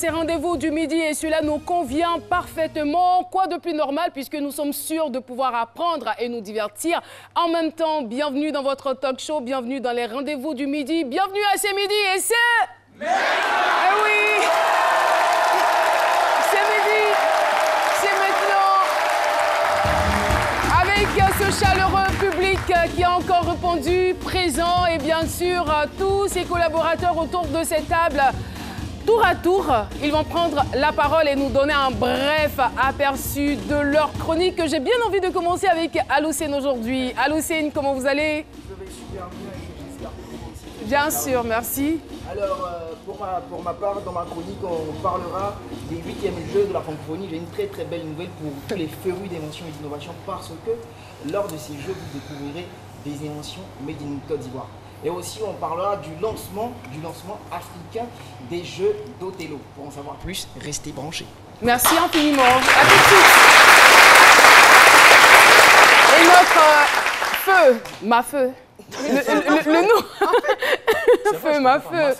ces rendez-vous du midi et cela nous convient parfaitement. Quoi de plus normal puisque nous sommes sûrs de pouvoir apprendre et nous divertir. En même temps, bienvenue dans votre talk show, bienvenue dans les rendez-vous du midi, bienvenue à ces midis et c'est... Eh oui, c'est midi, c'est maintenant. Avec ce chaleureux public qui a encore répondu présent et bien sûr tous ses collaborateurs autour de cette table. Tour à tour, ils vont prendre la parole et nous donner un bref aperçu de leur chronique. J'ai bien envie de commencer avec Aloucine aujourd'hui. Aloucine, comment vous allez? Je vais super bien et j'espère que vous aussi. Bien sûr, merci. Alors, pour ma part, dans ma chronique, on parlera des 8e Jeux de la francophonie. J'ai une très belle nouvelle pour tous les férus d'invention et d'innovation parce que lors de ces Jeux, vous découvrirez des inventions made in Côte d'Ivoire. Et aussi, on parlera du lancement africain des Jeux d'Othello. Pour en savoir plus, restez branchés. Merci infiniment. À tout de suite. Et notre feu, ma feu. Le nom. Feu, ma feu.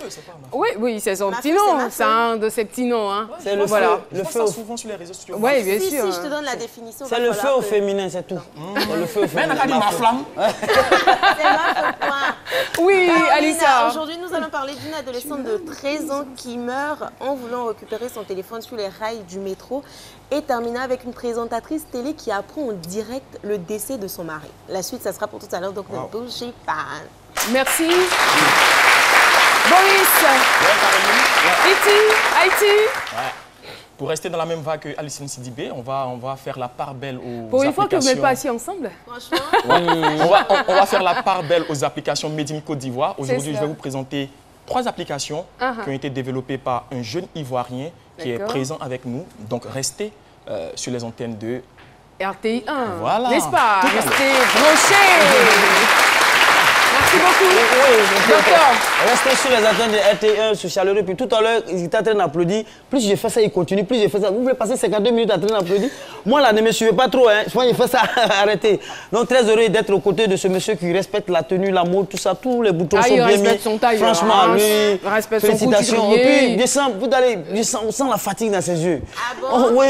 Oui, c'est son petit nom. C'est un de ses petits noms. Hein. C'est le voilà. feu. Le feu souvent sur les réseaux sociaux. Oui, bien sûr. Si je te donne la définition. C'est le feu au féminin, c'est tout. C'est le feu au féminin. Mais ma flamme. C'est ma point. Oui, Alissa. Aujourd'hui, nous allons parler d'une adolescente de 13 ans qui meurt en voulant récupérer son téléphone sur les rails du métro et terminer avec une présentatrice télé qui apprend en direct le décès de son mari. La suite, ça sera pour tout à l'heure, donc ne bougez pas. Merci. Boris. Haïti. Pour rester dans la même vague que Alicine Sidibé, on va faire la part belle aux applications. Pour une fois que vous n'êtes pas assis ensemble. Franchement. On va faire la part belle aux applications Made in Côte d'Ivoire. Aujourd'hui, je vais vous présenter 3 applications qui ont été développées par un jeune Ivoirien qui est présent avec nous. Donc, restez sur les antennes de RTI 1. Voilà. N'est-ce pas? Restez branchés. Merci beaucoup. Docteur. Restez sur les antennes de RT1, sur chaleureux. Puis tout à l'heure, il était en train d'applaudir. Plus je fais ça, il continue. Plus je fais ça. Vous voulez passer 52 minutes en train d'applaudir? Moi, là, ne me suivez pas trop. Hein. Moi, je fais ça. Arrêtez. Donc, très heureux d'être aux côtés de ce monsieur qui respecte la tenue, la mode, tout ça. Tous les boutons sont bien mis. Son tailleur, franchement, lui, félicitations. Et puis, je sens la fatigue dans ses yeux. Ah bon? Oh, oui,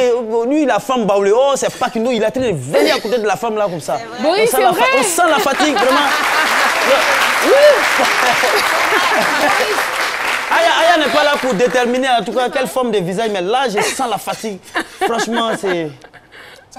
lui, la femme baoulée. Oh, c'est pas qu'une. Il a train de venir à côté de la femme là comme ça. Boris, c'est vrai. On sent la fatigue, vraiment. Aya n'est pas là pour déterminer en tout cas quelle forme de visage, mais là je sens la fatigue. Franchement, c'est...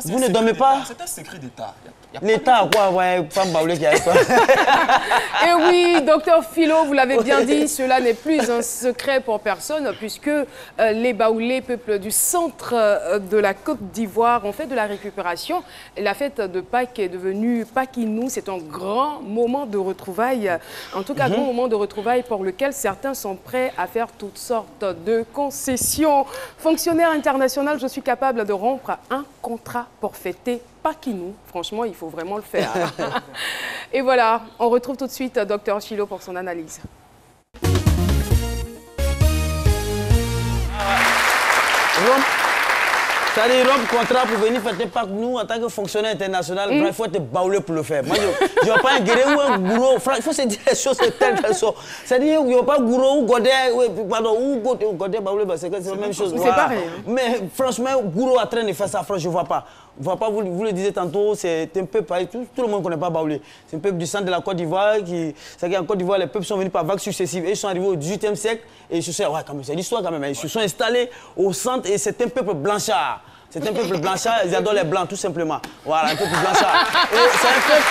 Vous ne dormez pas? C'est un secret d'État. L'État, quoi, ouais, femme baoulée qui a quoi. Et oui, docteur Philo, vous l'avez bien dit, cela n'est plus un secret pour personne, puisque les Baoulés, peuple du centre de la Côte d'Ivoire, ont fait de la récupération. La fête de Pâques est devenue Pakinou. C'est un grand moment de retrouvailles, en tout cas, grand moment de retrouvailles pour lequel certains sont prêts à faire toutes sortes de concessions. Fonctionnaire international, je suis capable de rompre un contrat pour fêter Pakinou. Franchement, il faut vraiment le faire. Et voilà, on retrouve tout de suite Dr Philo pour son analyse. C'est-à-dire, rompre contrat pour venir fêter Pâques, nous, en tant que fonctionnaire international, il faut être baoulé pour le faire. Moi, je ne vois pas un guerrier ou un gourou. Il faut se dire les choses telles qu'elles sont. C'est-à-dire, il n'y a pas gourou ou godet, pardon, ou godet baoulé, c'est la même chose. C'est pareil. Mais franchement, gourou en train de faire ça, franchement, je ne vois pas. Je vois pas, vous le disiez tantôt, c'est un peu pareil, tout le monde ne connaît pas Baoulé. C'est un peuple du centre de la Côte d'Ivoire c'est-à-dire qu'en Côte d'Ivoire, les peuples sont venus par vagues successives et ils sont arrivés au XVIIIe siècle et ils se sont, ouais, quand même, c'est l'histoire quand même, ils se sont installés au centre et c'est un peuple blanchard. C'est un peuple blanchard, ils adorent les blancs tout simplement. Voilà, un peuple blanchard. Et c'est un peuple...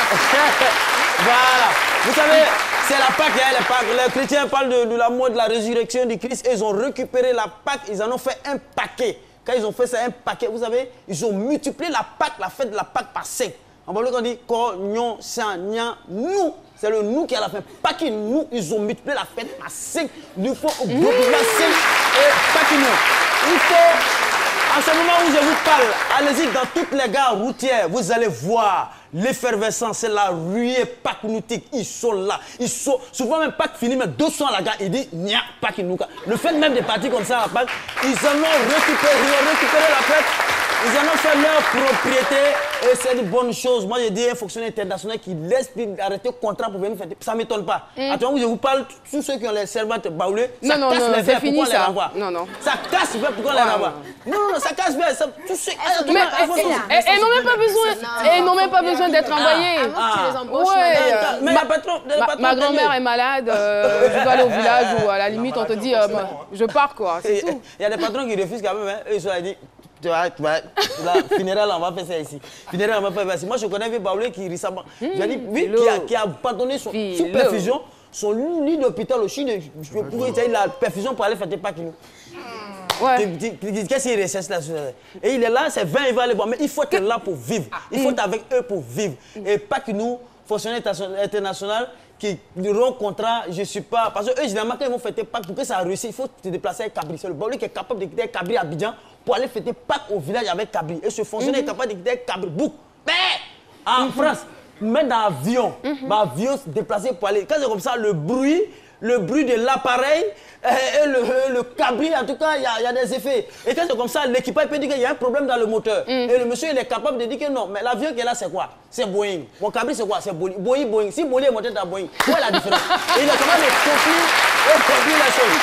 Voilà. Vous savez, c'est la Pâque, hein, les Pâques. Les chrétiens parlent de la mort de la résurrection du Christ et ils ont récupéré la Pâque, ils en ont fait un paquet. Quand ils ont fait ça, un paquet, vous savez, ils ont multiplié la Pâque, la fête de la Pâque par 5. En Baoulé, on dit Nyon, San, Nyan, nous. C'est le nous qui a la fin. Pâque, nous, ils ont multiplié la fête par 5. Du coup, au groupe 5 et Pâque, nous. Il faut, en ce moment où je vous parle, allez-y dans toutes les gares routières, vous allez voir l'effervescence, c'est la ruée pakinoutique. Ils sont là. Ils sont, souvent même Pâques fini, mais 200 à la gare, ils disent Nya Pakinouka. Le fait même de partir comme ça à Pâques, ils en ont récupéré la fête, ils en ont fait leur propriété. Et c'est une bonne chose. Moi, j'ai dit un fonctionnaire international qui laisse arrêter le contrat pour venir faire. Ça ne m'étonne pas. Attends, je vous parle, tous ceux qui ont les servantes baoulées, ça casse les verres, pourquoi on les renvoie? Non. Ça casse les verres, pourquoi on les renvoie? Non, ça casse les verres. Ils n'ont même pas besoin d'être envoyés. Mais la patron, ma grand-mère est malade, je dois aller au village ou à la limite, on te dit, je pars quoi, c'est tout. Il y a des patrons qui refusent quand même. Ils ont dit, tu vois, funéraire, on va faire ça ici. Funéraire, on va faire ça ici. Moi, je connais un vieux baoulé qui récemment, qui a abandonné sous perfusion, son lit d'hôpital au Chine, pour la perfusion pour aller faire des packs. Qu'est-ce qu'il recherche là? Et il est là, c'est 20, il va aller voir. Mais il faut être là pour vivre. Il faut être avec eux pour vivre. Et pas que nous, fonctionnaires internationaux, qui auront contrat, je ne suis pas. Parce que eux, généralement, quand ils vont fêter Pâques, pour que ça réussisse, il faut te déplacer avec Cabri. C'est le baoulé qui est capable de quitter Cabri à Abidjan pour aller fêter Pâques au village avec Cabri. Et ce fonctionnaire est capable de quitter Cabri. En France, même dans l'avion, l'avion se déplacer pour aller. Quand c'est comme ça, le bruit de l'appareil et le cabri, en tout cas, il y a des effets. Et quand c'est comme ça, l'équipage peut dire qu'il y a un problème dans le moteur. Et le monsieur, il est capable de dire que non, mais l'avion qui est là, c'est quoi? C'est Boeing. Mon cabri, c'est quoi? C'est Boeing. Si Boeing est monté dans Boeing, quoi est la différence? Et il est capable de conclure la chose.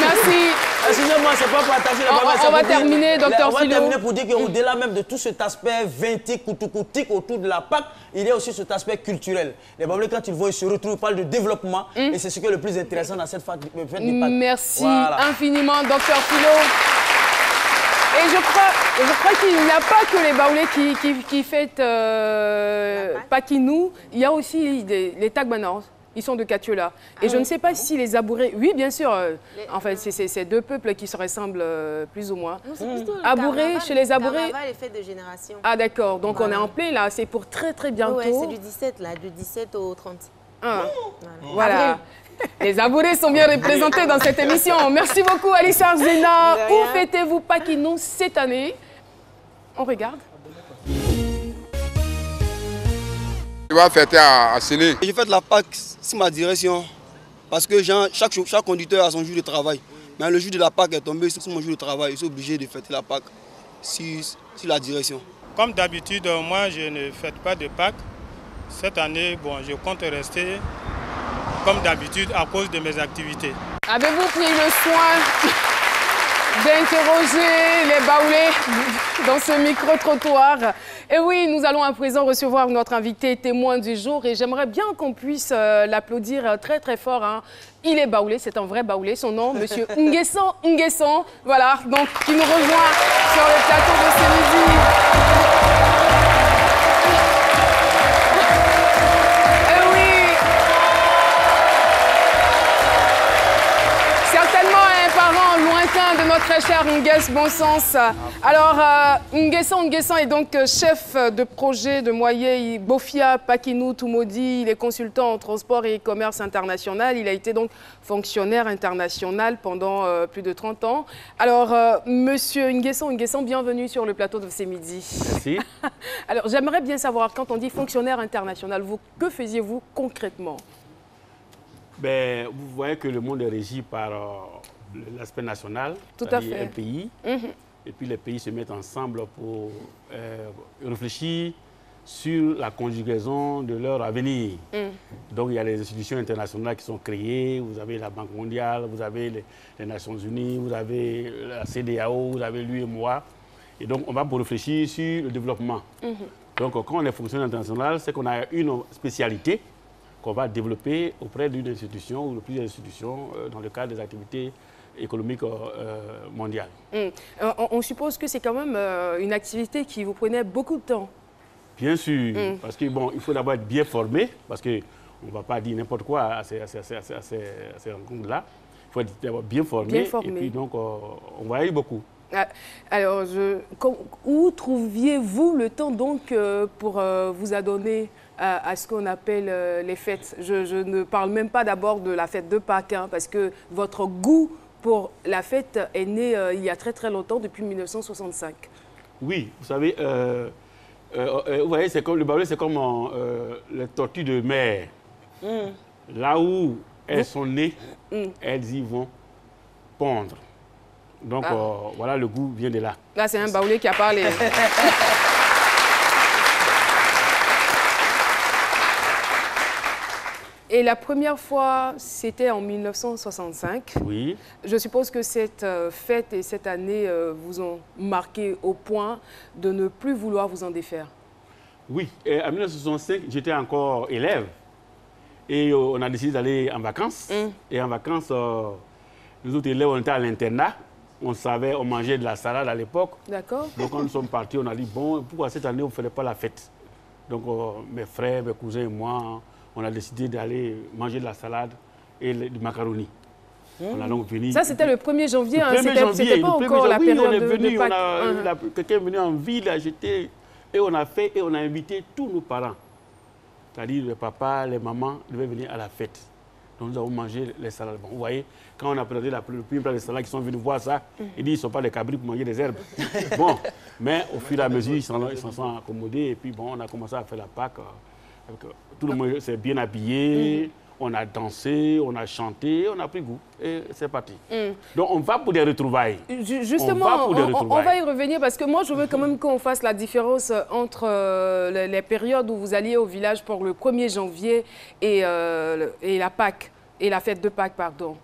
Merci. Excusez-moi, c'est pas pour attacher la parole. On va terminer, docteur Philo. On va terminer pour dire qu'au-delà même de tout cet aspect vintique, koutoukoutique autour de la Pâques, il y a aussi cet aspect culturel. Les Baoulés, quand ils vont, ils se retrouvent, ils parlent de développement. Et c'est ce qui est le plus intéressant dans cette fête de Pâques. Merci infiniment, docteur Philo. Et je crois qu'il n'y a pas que les Baoulés qui fêtent Pakinou. Il y a aussi les Tagbanors. Ils sont de Katiola. Et je ne sais pas si les Abourés... Oui, bien sûr. Enfin, c'est deux peuples qui se ressemblent plus ou moins. Abourés, chez les Abourés... Carnaval et fête de génération. Ah, d'accord. Donc, on est en plein, là. C'est pour très, très bientôt. Oui, c'est du 17, là. Du 17 au 30. Voilà. Les Abourés sont bien représentés dans cette émission. Merci beaucoup, Alissa Arzena. Où fêtez-vous Pakinou cette année? On regarde. Je vais fêter à Séné. Je fête la Pâques sur ma direction parce que chaque conducteur a son jour de travail. Mais le jour de la Pâques est tombé sur mon jour de travail. Je suis obligé de fêter la Pâques sur la direction. Comme d'habitude, moi je ne fête pas de Pâques. Cette année, bon, je compte rester comme d'habitude à cause de mes activités. Avez-vous pris le soin d'interroger les Baoulés dans ce micro-trottoir? Et oui, nous allons à présent recevoir notre invité témoin du jour et j'aimerais bien qu'on puisse l'applaudir très très fort. Hein. Il est Baoulé, c'est un vrai Baoulé, son nom, monsieur Nguessan, voilà, donc qui nous rejoint sur le plateau de ce midi. De notre très cher Nguess Bonsens. Alors, Nguessan est donc chef de projet de Moyé Bofia Pakinou Toumaudi. Il est consultant en transport et commerce international. Il a été donc fonctionnaire international pendant plus de 30 ans. Alors, monsieur Nguessan, bienvenue sur le plateau de ce midi. Merci. Alors, j'aimerais bien savoir, quand on dit fonctionnaire international, que faisiez-vous concrètement? Ben, vous voyez que le monde est régi par l'aspect national, tout à fait. Un pays, et puis les pays se mettent ensemble pour réfléchir sur la conjugaison de leur avenir. Donc il y a les institutions internationales qui sont créées, vous avez la Banque mondiale, vous avez les Nations unies, vous avez la CEDEAO, vous avez l'UEMOA, et donc on va pour réfléchir sur le développement. Donc quand on est fonctionnaire international, c'est qu'on a une spécialité qu'on va développer auprès d'une institution ou de plusieurs institutions dans le cadre des activités économique mondiale. On suppose que c'est quand même une activité qui vous prenait beaucoup de temps. Bien sûr, parce que bon, il faut d'abord être bien formé, parce qu'on ne va pas dire n'importe quoi à ces rencontres-là. Il faut être d'abord bien formé, et puis donc on voyage beaucoup. Alors, où trouviez-vous le temps donc pour vous adonner à ce qu'on appelle les fêtes? Je ne parle même pas d'abord de la fête de Pâques, hein, parce que votre goût pour la fête est né il y a très très longtemps, depuis 1965. Oui, vous savez, vous voyez, c'est comme le Baoulé, c'est comme les tortues de mer. Là où elles sont nées, elles y vont pondre. Donc voilà, le goût vient de là. Là, c'est un Baoulé qui a parlé. Et la première fois, c'était en 1965. Oui. Je suppose que cette fête et cette année vous ont marqué au point de ne plus vouloir vous en défaire. Oui, et en 1965, j'étais encore élève. Et on a décidé d'aller en vacances. Et en vacances, nous autres élèves, on était à l'internat. On savait, on mangeait de la salade à l'époque. D'accord. Donc, quand nous sommes partis, on a dit, bon, pourquoi cette année, on ne ferait pas la fête? Donc, mes frères, mes cousins et moi, on a décidé d'aller manger de la salade et du macaroni. On a donc venu. Ça, c'était le 1er janvier. Le 1er janvier, c'était pas encore la période on est venu, de Pâques. Quelqu'un est venu en ville, et on a fait, et on a invité tous nos parents. C'est-à-dire les papas, les mamans devaient venir à la fête. Donc nous avons mangé les salades. Bon, vous voyez, quand on a présenté le premier plat de salade, ils sont venus voir ça, ils disent qu'ils ne sont pas des cabrits pour manger des herbes. Bon, mais au fur et à mesure, ils s'en sont accommodés. Et puis bon, on a commencé à faire la Pâques. Tout le monde s'est bien habillé. On a dansé, on a chanté, on a pris goût et c'est parti. Donc on va pour des retrouvailles. Justement, on va y revenir parce que moi je veux quand même qu'on fasse la différence entre les périodes où vous alliez au village pour le 1er janvier et la Pâques, et la fête de Pâques, pardon.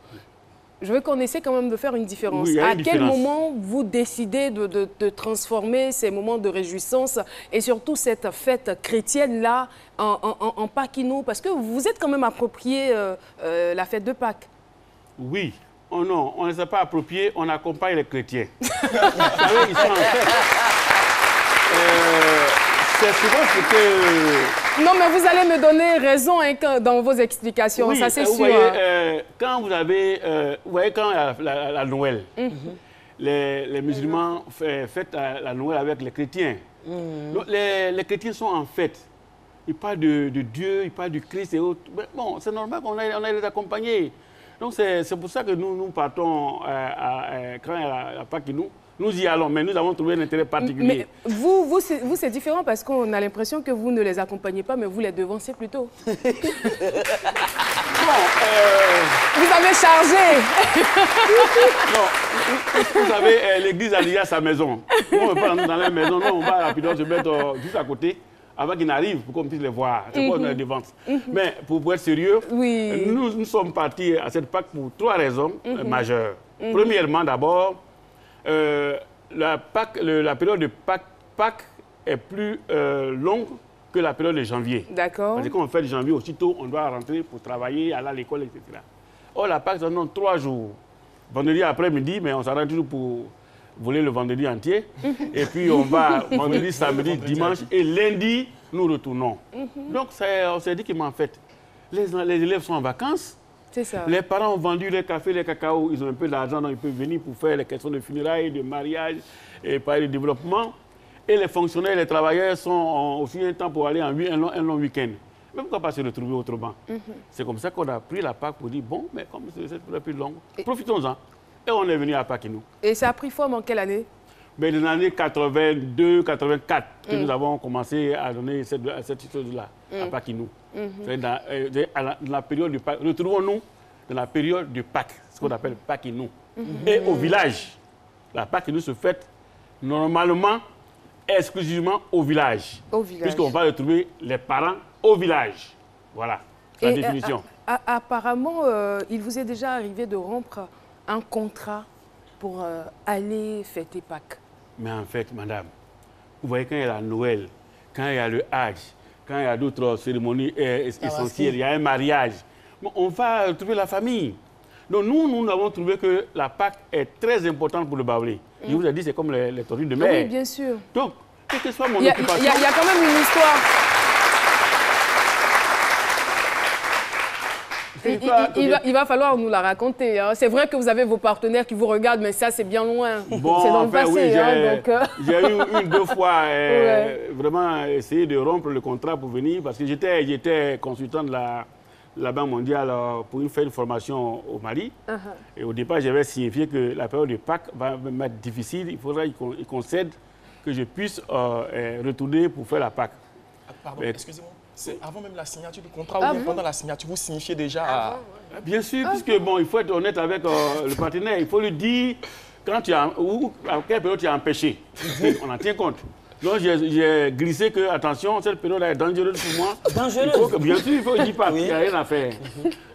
Je veux qu'on essaie quand même de faire une différence. Oui, à quel moment vous décidez de transformer ces moments de réjouissance et surtout cette fête chrétienne-là en Pâques-Inou? Parce que vous êtes quand même approprié la fête de Pâques. Oui. Oh non, on ne s'est pas approprié, on accompagne les chrétiens. Vous savez, ils sont en fait... c'est souvent ce que... Non, mais vous allez me donner raison dans vos explications, oui, ça c'est sûr. Vous voyez, quand vous avez... vous voyez, quand la Noël, les musulmans fêtent la Noël avec les chrétiens. Donc, les chrétiens sont en fête. Ils parlent de Dieu, ils parlent du Christ et autres. Mais bon, c'est normal qu'on aille les accompagner. Donc, c'est pour ça que nous partons quand il y a la Pâques, nous y allons, mais nous avons trouvé un intérêt particulier. Mais vous c'est différent parce qu'on a l'impression que vous ne les accompagnez pas, mais vous les devancez plutôt. Bon, vous avez chargé. Non, vous savez, l'église a déjà sa maison. Nous, on ne va pas dans la maison, nous, on va rapidement se mettre juste à côté avant qu'ils n'arrivent pour qu'on puisse les voir. C'est quoi, on a des ventes. Mais pour être sérieux, nous sommes partis à cette Pâques pour 3 raisons majeures. Premièrement, d'abord, la période de Pâques est plus longue que la période de janvier. D'accord. Parce que quand on fait de janvier, aussitôt, on doit rentrer pour travailler, aller à l'école, etc. Or, la Pâques, ça donne 3 jours. Vendredi après-midi, mais on s'arrête toujours pour voler le vendredi entier. Et puis, on va vendredi, samedi, dimanche et lundi, nous retournons. Donc, on s'est dit qu'en fait, les élèves sont en vacances. C'est ça. Les parents ont vendu les cafés, les cacao, ils ont un peu d'argent, donc ils peuvent venir pour faire les questions de funérailles, de mariage et parler de développement. Et les fonctionnaires, les travailleurs sont aussi un temps pour aller un long week-end. Mais pourquoi pas se retrouver autrement? C'est comme ça qu'on a pris la Pâques pour dire, bon, mais comme c'est plus longue, profitons-en. Et on est venu à Pâques-Inou. Et ça a pris forme en quelle année? Mais dans l'année 82-84, que nous avons commencé à donner cette chose-là, à Pâques-Inou. Dans la période de Pâques. Retrouvons-nous dans la période de Pâques, ce qu'on appelle Pâques-Inou. Et au village, la Pâques-Inou se fête normalement, exclusivement au village. Puisqu'on va retrouver les parents au village. Voilà, la définition. Apparemment, il vous est déjà arrivé de rompre un contrat pour aller fêter Pâques. Mais en fait, madame, vous voyez, quand il y a la Noël, quand il y a le Hajj, quand il y a d'autres cérémonies essentielles, il y a un mariage, on va retrouver la famille. Donc nous avons trouvé que la Pâques est très importante pour le Baoulé. Je vous ai dit, c'est comme les tortues de mer. Oui, bien sûr. Donc, quelle que soit mon occupation... Il y a quand même une histoire. Il va falloir nous la raconter. Hein. C'est vrai que vous avez vos partenaires qui vous regardent, mais ça, c'est bien loin. Bon, c'est dans le passé. Oui, j'ai eu une, 2 fois vraiment essayé de rompre le contrat pour venir, parce que j'étais consultant de la Banque mondiale pour faire une formation au Mali. Et au départ, j'avais signifié que la période de Pâques va m'être difficile. Il faudra qu'il concède que je puisse retourner pour faire la Pâques. Pardon, excusez-moi. C'est avant même la signature du contrat ou pendant la signature, vous signifiez déjà Bien sûr, puisque bon, il faut être honnête avec le partenaire. Il faut lui dire quand à quelle période tu as empêché. On en tient compte. Donc j'ai glissé que, attention, cette période-là est dangereuse pour moi. Dangereuse? Bien sûr, il faut que j'y parte, il n'y a rien à faire.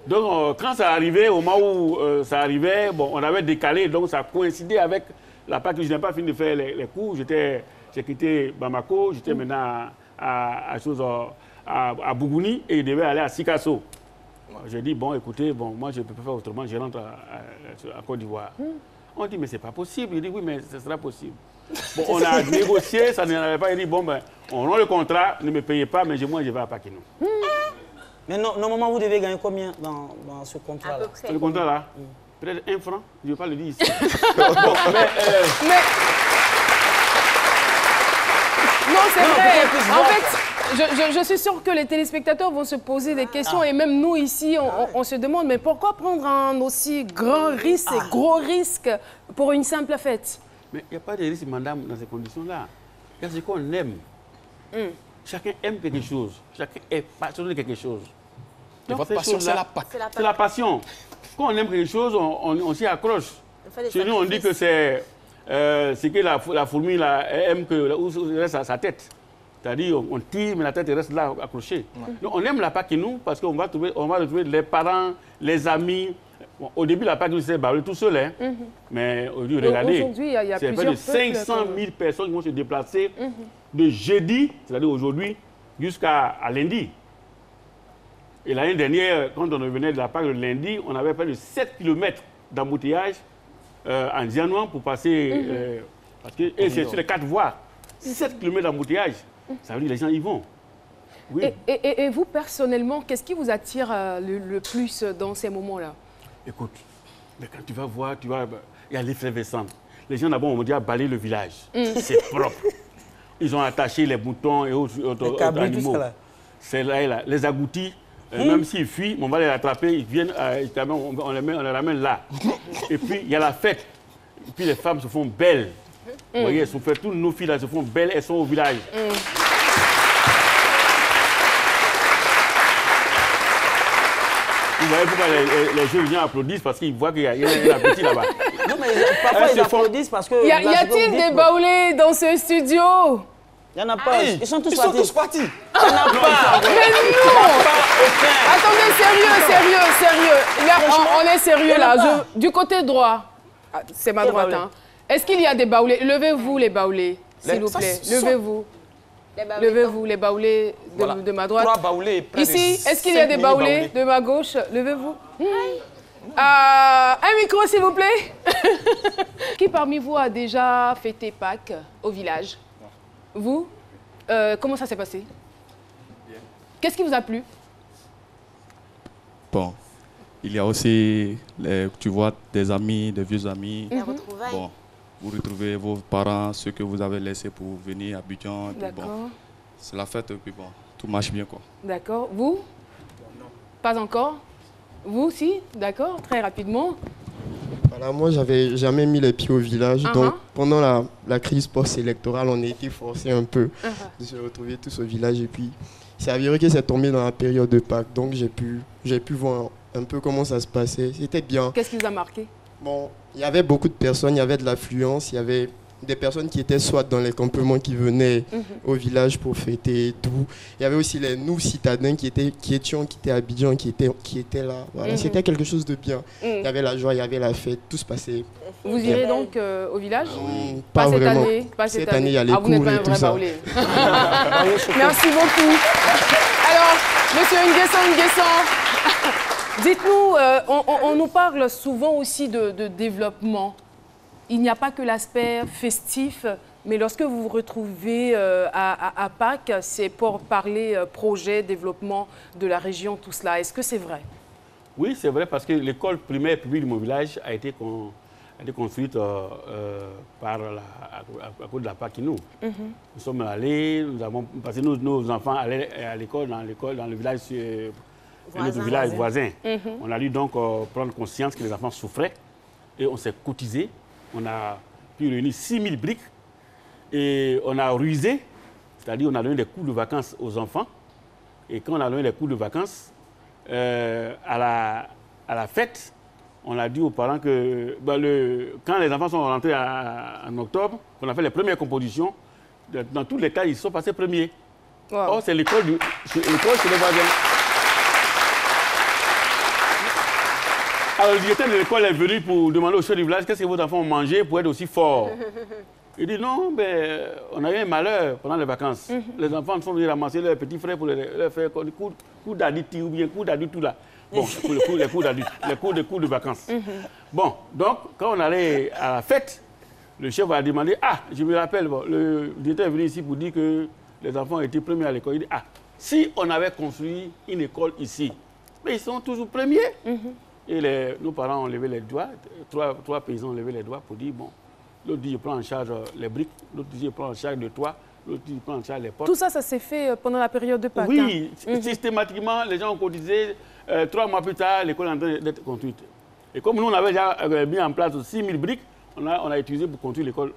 Donc quand ça arrivait, au moment où ça arrivait, bon, on avait décalé, donc ça coïncidait avec la Pâque. Je n'ai pas fini de faire les cours, j'ai quitté Bamako, j'étais maintenant à Bougouni et je devais aller à Sikasso. J'ai dit, bon, écoutez, bon, moi je ne peux pas faire autrement, je rentre à Côte d'Ivoire. On dit, mais c'est pas possible. Il dit, oui, mais ce sera possible. Bon, on a négocié, ça n'avait pas. Il dit, bon, ben, on rend le contrat, ne me payez pas, mais moi, je vais à Pakino. Mais normalement, vous devez gagner combien dans ce contrat-là? Le contrat-là, peut-être 1 franc, je ne vais pas le dire ici. Non, c'est vrai. En fait, je suis sûre que les téléspectateurs vont se poser des questions et même nous ici, on se demande, mais pourquoi prendre un aussi grand risque et gros risque pour une simple fête? Mais il n'y a pas de risque, madame, dans ces conditions-là. Il y a ce qu'on aime. Chacun aime quelque chose. Chacun est passionné de quelque chose. Et votre passion, c'est la Pâque. C'est la passion. Quand on aime quelque chose, on s'y accroche. Chez nous, on dit que c'est que la fourmi là, aime que où reste sa tête. C'est-à-dire, on tire, mais la tête reste là, accrochée. Donc, on aime la Pâque, nous, parce qu'on va retrouver les parents, les amis. Bon, au début, la Pâque, c'est tout seul. Hein. Mais regardez, c'est près de 500 000 personnes qui vont se déplacer de jeudi, c'est-à-dire aujourd'hui, jusqu'à lundi. Et l'année dernière, quand on revenait de la Pâque le lundi, on avait près de 7 km d'embouteillage en Dianouan pour passer. Parce que c'est sur les 4 voies. 7 km d'embouteillage. Ça veut dire que les gens y vont. Oui. Et vous, personnellement, qu'est-ce qui vous attire le plus dans ces moments-là? Écoute, mais quand tu vas voir, il y a l'effervescence. Les gens d'abord ont dit à balayer le village. C'est propre. Ils ont attaché les moutons et autres animaux. C'est là, les agoutis. Même s'ils fuient, on va les rattraper, ils viennent, on les ramène là. Et puis, il y a la fête. Et puis, les femmes se font belles. Vous voyez, elles sont faites, toutes nos filles là, se font belles, elles sont au village. Vous voyez pourquoi les jeunes viennent applaudissent parce qu'ils voient qu'il y a un appétit là-bas. Non, mais parfois ils applaudissent parce que... Y a-t-il des baoulés dans ce studio? Il n'y en a pas. Ils sont tous partis. Il n'y en a pas. Mais non. Attendez, sérieux. On est sérieux là. Du côté droit, c'est ma droite. Hein. Est-ce qu'il y a des baoulés? Levez-vous les baoulés, s'il vous plaît. Levez-vous. Levez-vous, les baoulés de ma droite. 3 baoulés. Ici, est-ce qu'il y a des baoulés de ma gauche? Levez-vous. Un micro, s'il vous plaît. Qui parmi vous a déjà fêté Pâques au village? Vous, comment ça s'est passé? Qu'est-ce qui vous a plu? Bon, il y a aussi, tu vois, des amis, des vieux amis. Bon, vous retrouvez vos parents, ceux que vous avez laissés pour venir à Abidjan. Bon, c'est la fête, et puis bon, tout marche bien, quoi. D'accord. Vous? Non. Pas encore? Vous, si? D'accord, très rapidement. Voilà, moi, j'avais jamais mis les pieds au village. Donc, pendant la crise post-électorale, on a été forcés un peu de se retrouver tous au village. Et puis, c'est avéré que c'est tombé dans la période de Pâques. Donc, j'ai pu voir un peu comment ça se passait. C'était bien. Qu'est-ce qui vous a marqué? Bon, il y avait beaucoup de personnes, il y avait de l'affluence, il y avait des personnes qui étaient soit dans les campements qui venaient au village pour fêter et tout. Il y avait aussi nous citadins qui étaient à Abidjan, qui étaient là. Voilà, c'était quelque chose de bien. Il y avait la joie, il y avait la fête, tout se passait. Vous irez donc au village? Pas vraiment. Cette année, il y a les cours et tout ça. Merci beaucoup. Alors, monsieur Nguessan, dites-nous, on nous parle souvent aussi de développement. Il n'y a pas que l'aspect festif, mais lorsque vous vous retrouvez à Pâques, c'est pour parler projet, développement de la région, tout cela. Est-ce que c'est vrai? Oui, c'est vrai, parce que l'école primaire publique de mon village a été construite à cause de la Pakino. Nous sommes allés, nous avons passé nos enfants allaient à l'école dans le village, notre village voisin. On a dû donc prendre conscience que les enfants souffraient et on s'est cotisé. On a pu réunir 6 000 briques et on a rusé, c'est-à-dire on a donné des cours de vacances aux enfants. Et quand on a donné des cours de vacances, à la fête, on a dit aux parents que quand les enfants sont rentrés en octobre, on a fait les premières compositions, dans tous les cas, ils sont passés premiers. Wow. Or, c'est l'école chez les voisins. Alors, le directeur de l'école est venu pour demander au chef du village qu'est-ce que vos enfants ont mangé pour être aussi forts. Il dit non, ben, on a eu un malheur pendant les vacances. Les enfants sont venus ramasser leurs petits frères pour leur faire des coups d'adulte ou bien coups d'adulte tout là. Bon, les coups d'adulte, les coups de vacances. Bon, donc, quand on allait à la fête, le chef a demandé, ah, je me rappelle, bon, le directeur est venu ici pour dire que les enfants étaient premiers à l'école. Il dit, ah, si on avait construit une école ici, mais ils sont toujours premiers. Et nos parents ont levé les doigts, trois paysans ont levé les doigts pour dire, bon, l'autre dit, je prends en charge les briques, l'autre dit, je prends en charge le toit, l'autre dit, je prends en charge les portes. Tout ça, ça s'est fait pendant la période de Pâques. Oui, systématiquement, les gens ont cotisé. 3 mois plus tard, l'école est en train d'être construite. Et comme nous, on avait déjà mis en place 6 000 briques, on a utilisé pour construire l'école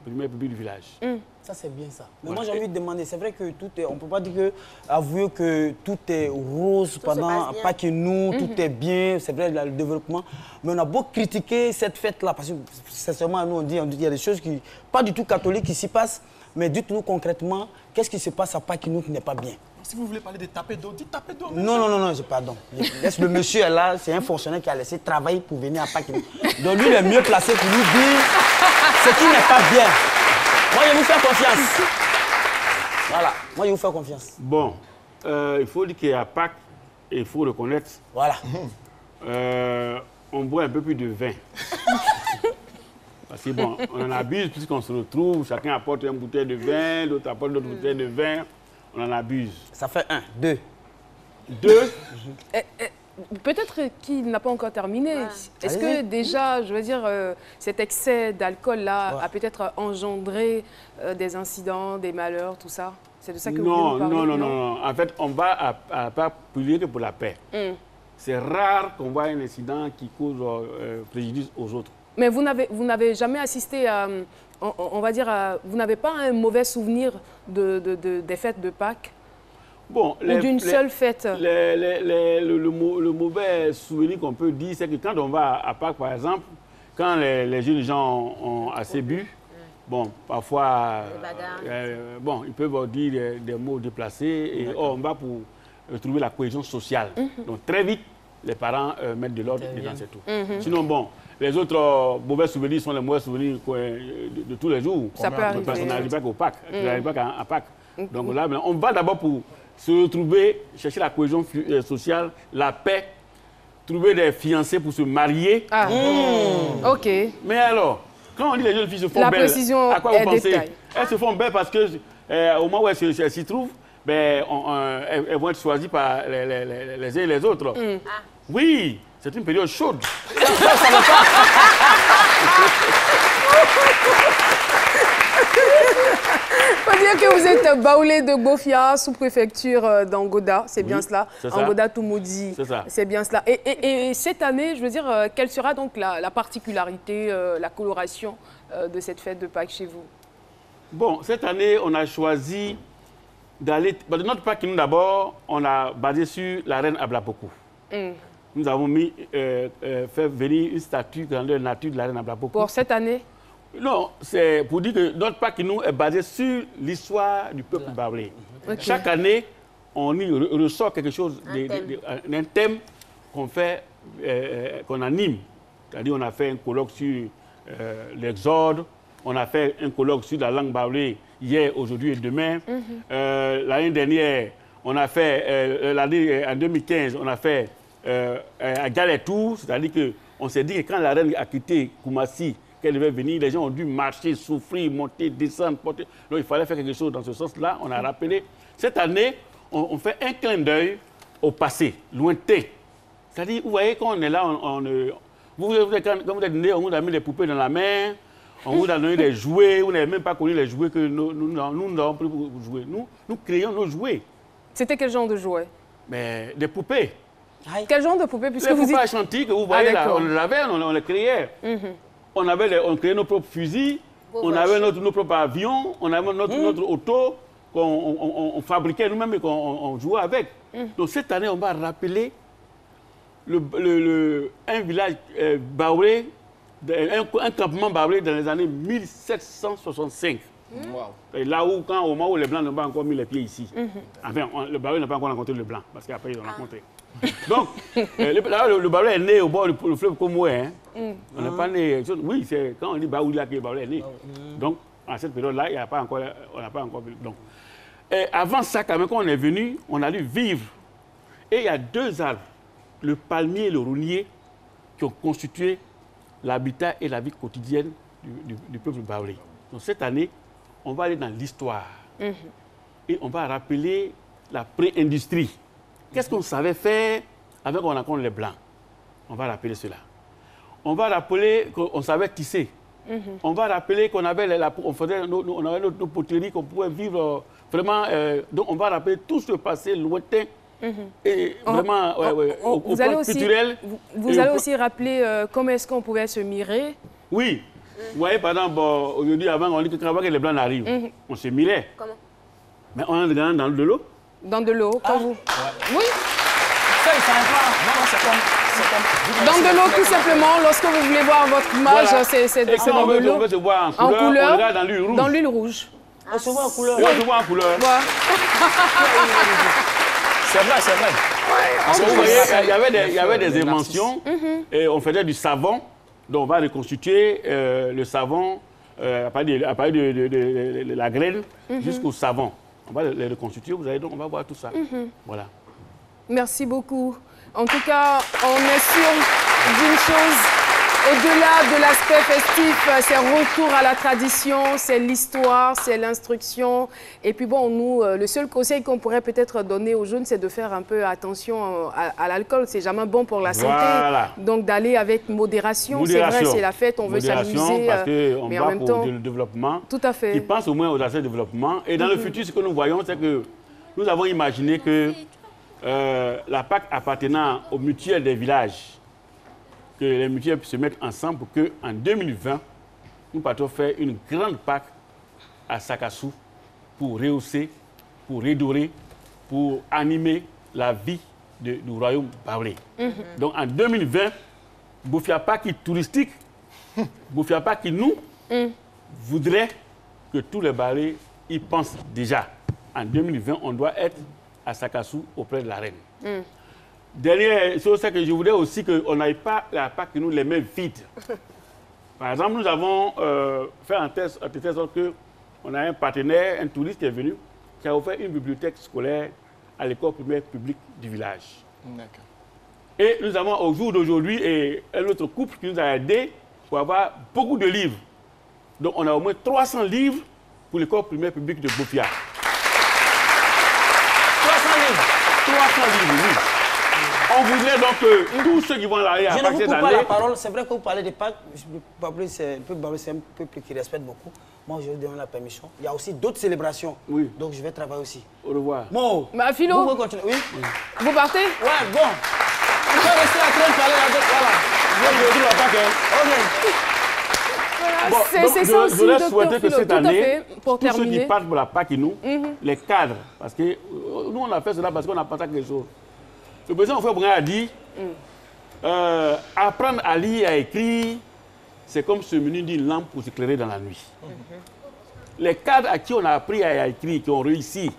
primaire publique du village. Ça, c'est bien ça. Mais moi, j'ai envie de demander, c'est vrai que tout est, on ne peut pas dire que, avouer que tout est rose pendant Pâques et nous, tout est bien, c'est vrai, le développement. Mais on a beau critiquer cette fête-là, parce que sincèrement, nous, on dit qu'il y a des choses qui, pas du tout catholiques qui s'y passent, mais dites-nous concrètement, qu'est-ce qui se passe à Pâques et nous qui n'est pas bien? Si vous voulez parler de taper d'eau, dites taper d'eau. Non, pardon. Laisse le monsieur là, c'est un fonctionnaire qui a laissé travailler pour venir à Pâques. Donc lui, il est mieux placé pour nous dire ce qui n'est pas bien. Moi, je vous fais confiance. Voilà, moi, je vous fais confiance. Bon, il faut dire qu'à Pâques, il faut reconnaître. Voilà. On boit un peu plus de vin. Parce que bon, on en abuse puisqu'on se retrouve, chacun apporte une bouteille de vin, l'autre apporte d'autres bouteilles de vin. On en abuse. Ça fait 1, 2. 2. Peut-être qu'il n'a pas encore terminé. Est-ce que déjà, je veux dire, cet excès d'alcool-là a peut-être engendré des incidents, des malheurs, tout ça? C'est de ça que vous voulez nous parler? Non. En fait, on va à Pâques prier que pour la paix. C'est rare qu'on voit un incident qui cause préjudice aux autres. Mais vous n'avez jamais assisté à... On va dire, vous n'avez pas un mauvais souvenir des fêtes de Pâques? Bon, ou d'une seule fête? Le mauvais souvenir qu'on peut dire, c'est que quand on va à Pâques, par exemple, quand les jeunes gens ont assez bu, bon, parfois, bon, ils peuvent dire des mots déplacés, et on va pour trouver la cohésion sociale. Donc, très vite, les parents mettent de l'ordre dans ces tours. Sinon, bon, les autres mauvais souvenirs sont les mauvais souvenirs de tous les jours. Ça peut arriver. Parce qu'on n'arrive pas qu'au Pâques, on n'arrive pas à Pâques. Donc là, on va d'abord pour se retrouver, chercher la cohésion sociale, la paix, trouver des fiancés pour se marier. OK. Mais alors, quand on dit les jeunes filles se font belles, à quoi vous pensez? Elles se font belles parce que au moment où elles s'y trouvent, ben, elles vont être choisies par les uns et les autres. Oui, c'est une période chaude. Il faut dire que vous êtes Baoulé de Bofia, sous-préfecture d'Angoda, c'est bien cela. Angoda Toumoudi, c'est bien cela. Et cette année, je veux dire, quelle sera donc la particularité, la coloration de cette fête de Pâques chez vous? Bon, cette année, on a choisi d'aller... De notre Pâques, nous d'abord, on a basé sur la reine Ablapoku. Nous avons fait venir une statue grandeur nature de la reine Ablapoku. Pour cette année? Non, c'est pour dire que notre Pâques nous est basé sur l'histoire du peuple baoulé. Chaque année, on y ressort quelque chose, un thème qu'on fait, qu'on anime. C'est-à-dire on a fait un colloque sur l'exode, on a fait un colloque sur la langue baoulée hier, aujourd'hui et demain. L'année dernière, on a fait, en 2015, on a fait à Galétou, c'est-à-dire qu'on s'est dit que quand la reine a quitté Koumassi, qu'elle devait venir, les gens ont dû marcher, souffrir, monter, descendre, porter. Donc il fallait faire quelque chose dans ce sens-là. On a rappelé. Cette année, on fait un clin d'œil au passé, lointain. C'est-à-dire, vous voyez, quand on est là, quand vous êtes né, on vous a mis des poupées dans la main, on vous a donné des jouets, vous n'avez même pas connu les jouets que nous avons pris pour jouer. Nous créons nos jouets. C'était quel genre de jouets? Mais des poupées. Quel genre de poupées? Les poupées à chantier que vous voyez là, on l'avait, on les créait. On créait nos propres fusils, on avait nos propres avions, on avait notre auto qu'on fabriquait nous-mêmes et qu'on jouait avec. Donc cette année, on va rappeler un village baoulé, un campement baoulé dans les années 1765. Et là où, au moment où les Blancs n'ont pas encore mis les pieds ici, enfin, le Baoulé n'a pas encore rencontré le Blanc, parce qu'après, ils ont rencontré. Donc, le Baoulé est né au bord du fleuve Komoué. On n'est pas né... Oui, c'est quand on dit Baoulé, que le Baoulé est né. Donc, à cette période-là, on n'a pas encore vu. Donc, et avant ça, quand même, quand on est venu, on a dû vivre. Et il y a 2 arbres, le palmier et le rounier, qui ont constitué l'habitat et la vie quotidienne du peuple baoulé. Donc cette année, on va aller dans l'histoire et on va rappeler la pré-industrie. Qu'est-ce qu'on savait faire avant qu'on rencontre les Blancs? On va rappeler cela. On va rappeler qu'on savait tisser. On va rappeler qu'on avait, on avait notre poterie, qu'on pouvait vivre vraiment. Donc on va rappeler tout ce passé lointain. Et vraiment, au plan culturel. Vous allez aussi rappeler comment est-ce qu'on pouvait se mirer. Oui. Vous voyez, par exemple, aujourd'hui, avant, on dit que quand les Blancs arrivent, on se mirait. Comment? Mais on est dans de l'eau. Dans de l'eau, comme vous. Oui. Ça, il s'arrête pas. Non, c'est comme... Dans de l'eau, tout simplement. Lorsque vous voulez voir votre image, voilà. C'est dans de l'eau. On veut se voir en couleur, on regarde dans l'huile rouge. Dans l'huile rouge. On se voit en couleur. Oui, on se voit en couleur. C'est vrai, c'est vrai. Ouais, vous voyez, il y avait des inventions et on faisait du savon. Donc on va reconstituer le savon à partir de la graine jusqu'au savon. On va les reconstituer, vous allez donc on va voir tout ça. Voilà. Merci beaucoup. En tout cas, on est sûr d'une chose. Au-delà de l'aspect festif, c'est retour à la tradition, c'est l'histoire, c'est l'instruction. Et puis bon, nous, le seul conseil qu'on pourrait peut-être donner aux jeunes, c'est de faire un peu attention à l'alcool. C'est jamais bon pour la santé. Voilà. Donc d'aller avec modération. C'est vrai, c'est la fête, on veut s'amuser. Parce qu'on va en même temps, pour le développement. Tout à fait. Qui pense au moins aux aspects de développement. Et dans le futur, ce que nous voyons, c'est que nous avons imaginé que la PAC appartenant aux mutuelles des villages, que les mutuelles puissent se mettre ensemble pour qu'en 2020, nous partons faire une grande PAC à Sakassou pour rehausser, pour redorer, pour animer la vie du royaume baoulé. Donc en 2020, Bofia PAC touristique, Bofia PAC nous voudrait que tous les baoulés y pensent déjà. En 2020, on doit être à Sakassou auprès de la reine. Dernière chose, c'est que je voudrais aussi qu'on n'aille pas la PAC nous les mains vides. Par exemple, nous avons fait un test de sorte qu'on a un partenaire, un touriste qui est venu, qui a offert une bibliothèque scolaire à l'école primaire publique du village. Et nous avons au jour d'aujourd'hui un autre couple qui nous a aidés pour avoir beaucoup de livres. Donc on a au moins 300 livres pour l'école primaire publique de Bofia. 300 livres 300 livres, oui. On voudrait donc que tous ceux qui vont aller à partir de la parole. C'est vrai que vous parlez de Pâques. C'est un peuple qui respecte beaucoup. Moi, je vous donne la permission. Il y a aussi d'autres célébrations. Oui. Donc, je vais travailler aussi. Au revoir. Bon. Bah, Philo. Vous pouvez continuer. Oui. Vous partez? Ouais, bon. Vous pouvez rester en train de parler avec. Voilà. Je vais la Pâques. Bon, c'est ça aussi, je voudrais souhaiter que cette année, pour tous ceux qui partent pour la PAC, les cadres, parce que nous, on a fait cela parce qu'on a pensé à quelque chose. Le président Oufoué a dit apprendre à lire et à écrire, c'est comme se munir d'une lampe pour s'éclairer dans la nuit. Les cadres à qui on a appris à écrire, qui ont réussi,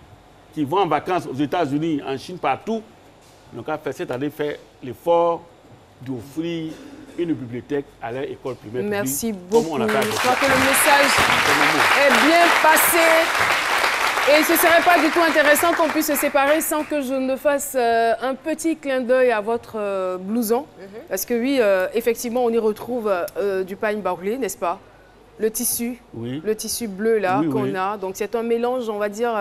qui vont en vacances aux États-Unis, en Chine, partout, donc à faire cette année faire l'effort d'offrir une bibliothèque à leur école primaire. Merci beaucoup. Je crois que le message est bien passé. Et ce ne serait pas du tout intéressant qu'on puisse se séparer sans que je ne fasse un petit clin d'œil à votre blouson. Parce que oui, effectivement, on y retrouve du pagne baoulé, n'est-ce pas? Le tissu, le tissu bleu là qu'on a. Donc c'est un mélange, on va dire,